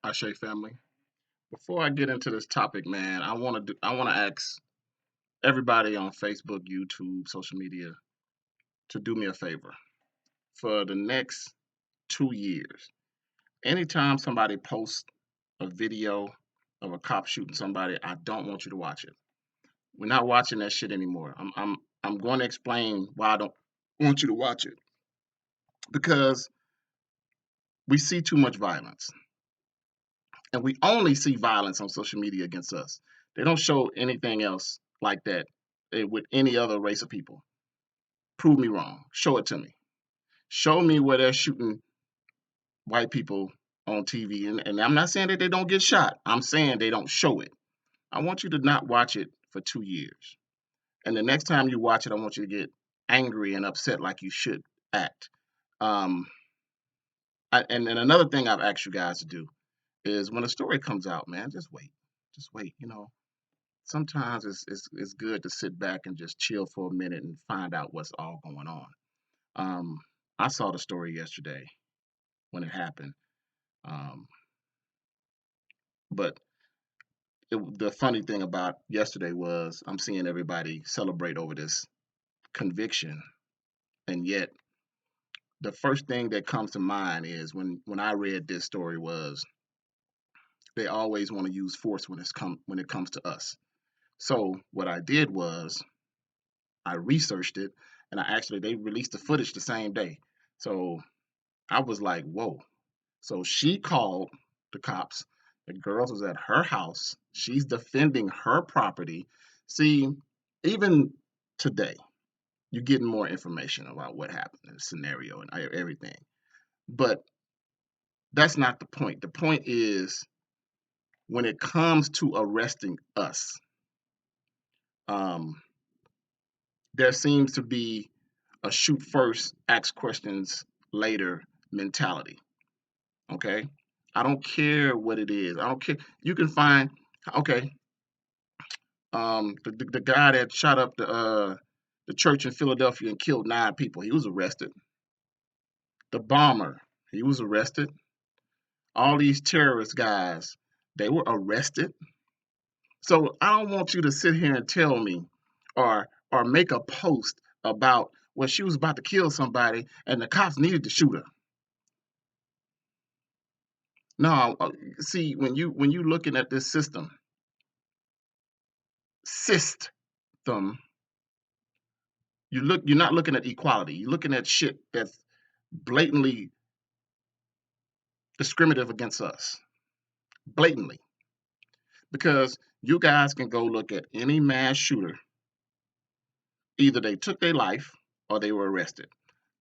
Ashe family. Before I get into this topic, man, I want to ask everybody on Facebook, YouTube, social media to do me a favor. For the next 2 years, anytime somebody posts a video of a cop shooting somebody, I don't want you to watch it. We're not watching that shit anymore. I'm going to explain why I don't want you to watch it because we see too much violence, and we only see violence on social media against us. They don't show anything else like that with any other race of people. Prove me wrong. Show it to me. Show me where they're shooting white people on TV. And I'm not saying that they don't get shot. I'm saying they don't show it. I want you to not watch it for 2 years. And the next time you watch it, I want you to get angry and upset like you should act. Um, and another thing I've asked you guys to do is when a story comes out, man, just wait. Just wait. Sometimes it's good to sit back and just chill for a minute and find out what's all going on. Um, I saw the story yesterday when it happened, um, but the funny thing about yesterday was I'm seeing everybody celebrate over this conviction, and yet the first thing that comes to mind is when I read this story was they always want to use force when it comes to us. So what I did was I researched it, and they released the footage the same day. So I was like, whoa. So she called the cops. The girls was at her house. She's defending her property. See, even today, you're getting more information about what happened in the scenario and everything. But that's not the point. The point is when it comes to arresting us, um, there seems to be a shoot first, ask questions later mentality. Okay. I don't care what it is. I don't care. You can find, okay, the guy that shot up the church in Philadelphia and killed 9 people, he was arrested. The bomber, he was arrested. All these terrorist guys, they were arrested. So I don't want you to sit here and tell me or make a post about well, she was about to kill somebody and the cops needed to shoot her. No, see, when you looking at this system, you're not looking at equality. You're looking at shit that's blatantly discriminative against us. Blatantly. Because you guys can go look at any mass shooter. Either they took their life or they were arrested.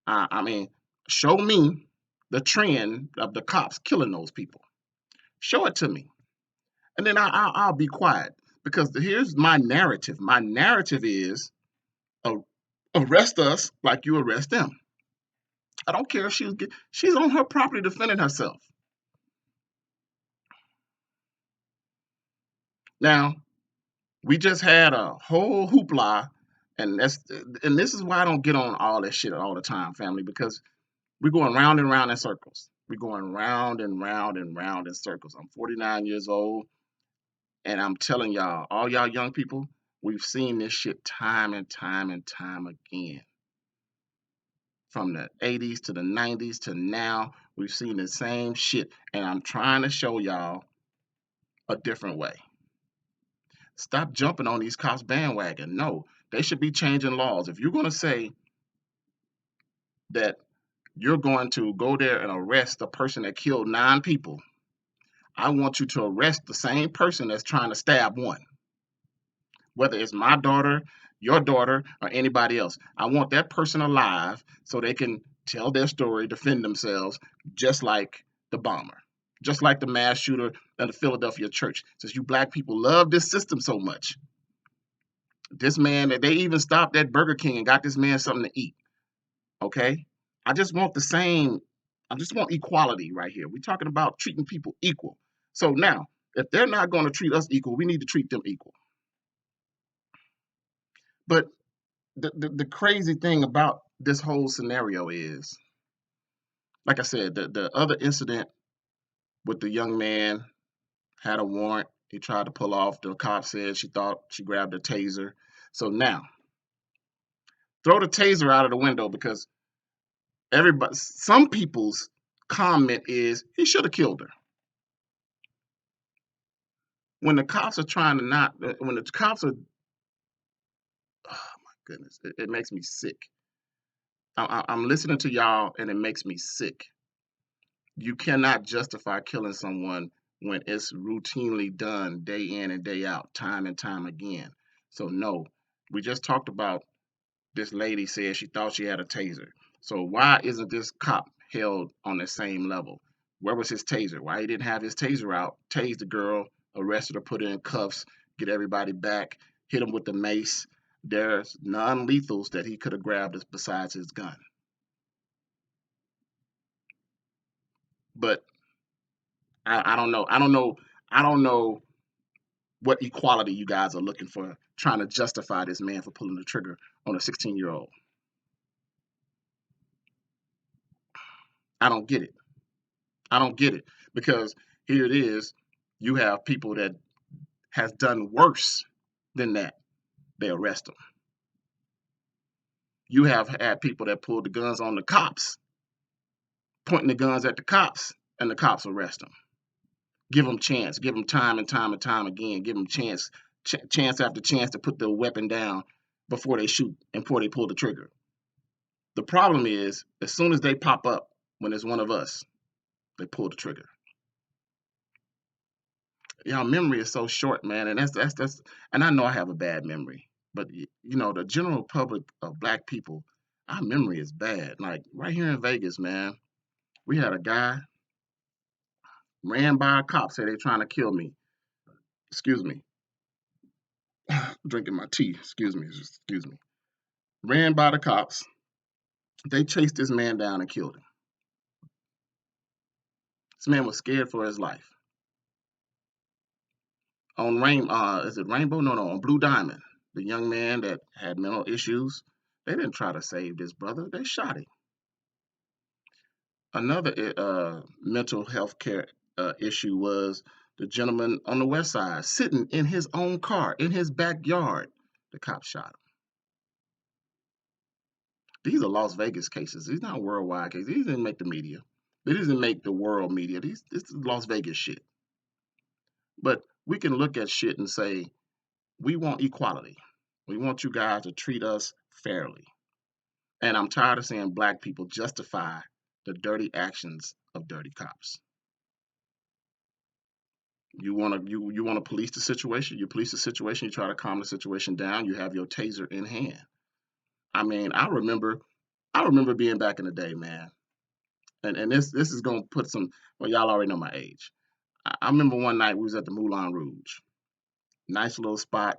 I mean, show me the trend of the cops killing those people. Show it to me. And then I'll be quiet. Because here's my narrative. My narrative is uh, arrest us like you arrest them. I don't care if she's on her property defending herself. Now, we just had a whole hoopla, and this is why I don't get on all that shit all the time, family, because we're going round and round in circles. We're going round and round and round in circles. I'm 49 years old, and I'm telling y'all, all y'all young people, we've seen this shit time and time and time again. From the 80s to the 90s to now, we've seen the same shit, and I'm trying to show y'all a different way. Stop jumping on these cops bandwagon. No, they should be changing laws. If you're going to say that you're going to go there and arrest the person that killed 9 people, I want you to arrest the same person that's trying to stab one, whether it's my daughter, your daughter, or anybody else. I want that person alive so they can tell their story, defend themselves, just like the bomber, just like the mass shooter at the Philadelphia church. Since you black people love this system so much, this man, they even stopped at Burger King and got this man something to eat. Okay? I just want the same, I just want equality right here. We're talking about treating people equal. So now, if they're not going to treat us equal, we need to treat them equal. But the crazy thing about this whole scenario is, like I said, the other incident with the young man, had a warrant. He tried to pull off. The cop said she thought she grabbed a taser. So now, throw the taser out of the window because some people's comment is he should have killed her. When the cops are trying to not, when the cops are, oh my goodness, it makes me sick. I'm listening to y'all and it makes me sick. You cannot justify killing someone when it's routinely done day in and day out, time and time again. So no, we just talked about this lady said she thought she had a taser. So why isn't this cop held on the same level? Where was his taser? Why he didn't have his taser out? Tase the girl, arrested her, put her in cuffs, get everybody back, hit him with the mace. There's non-lethals that he could have grabbed besides his gun. But I don't know. I don't know. I don't know what equality you guys are looking for, trying to justify this man for pulling the trigger on a 16-year-old. I don't get it. I don't get it because here it is. You have people that has done worse than that. They arrest them. You have had people that pulled the guns on the cops, pointing the guns at the cops, and the cops arrest them. Give them chance. Give them time and time and time again. Give them chance after chance to put the weapon down before they shoot and before they pull the trigger. The problem is, as soon as they pop up, when it's one of us, they pull the trigger. Y'all memory is so short, man, and that's. And I know I have a bad memory, but the general public of black people, our memory is bad. Like right here in Vegas, man, we had a guy ran by a cop, said they trying to kill me. Excuse me, drinking my tea. Excuse me. Ran by the cops. They chased this man down and killed him. This man was scared for his life. On is it Rainbow? No, on Blue Diamond, the young man that had mental issues. They didn't try to save this brother. They shot him. Another mental health care issue was the gentleman on the west side sitting in his own car in his backyard. The cops shot him. These are Las Vegas cases. These not worldwide cases. These didn't make the media. They didn't make the world media. This is Las Vegas shit. But we can look at shit and say, we want equality. We want you guys to treat us fairly. And I'm tired of seeing black people justify the dirty actions of dirty cops. You want to police the situation. You police the situation. You try to calm the situation down. You have your taser in hand. I mean, I remember being back in the day, man. And this is gonna put some. Well, y'all already know my age. I remember one night we was at the Moulin Rouge, nice little spot,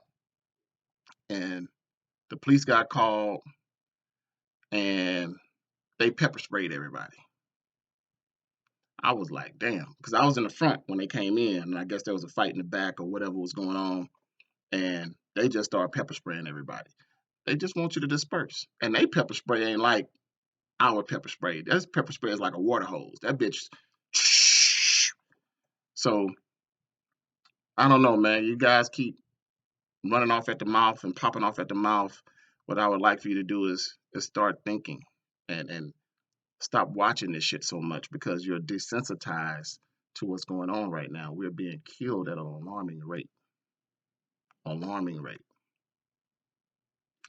and the police got called and they pepper sprayed everybody. I was like, damn, because I was in the front when they came in, and I guess there was a fight in the back or whatever was going on, and they just started pepper spraying everybody. They just want you to disperse, and they pepper spray ain't like our pepper spray. That pepper spray is like a water hose. That bitch. So I don't know, man. You guys keep running off at the mouth and popping off at the mouth. What I would like for you to do is start thinking and stop watching this shit so much because you're desensitized to what's going on right now. We're being killed at an alarming rate. Alarming rate.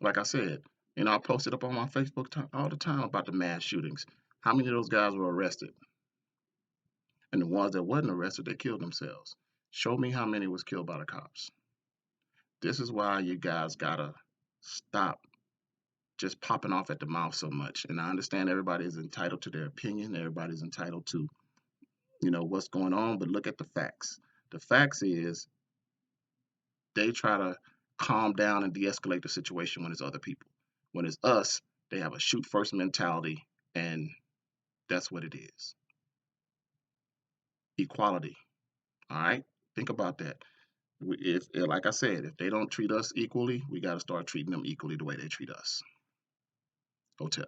Like I said, I posted up on my Facebook all the time about the mass shootings. How many of those guys were arrested? And the ones that wasn't arrested, they killed themselves. Show me how many was killed by the cops. This is why you guys gotta stop just popping off at the mouth so much. And I understand everybody is entitled to their opinion. Everybody's entitled to, what's going on, but look at the facts. The facts is they try to calm down and de-escalate the situation when it's other people. When it's us, they have a shoot first mentality, and that's what it is. Equality. All right? Think about that. If, like I said, if they don't treat us equally, we got to start treating them equally the way they treat us. Hotel.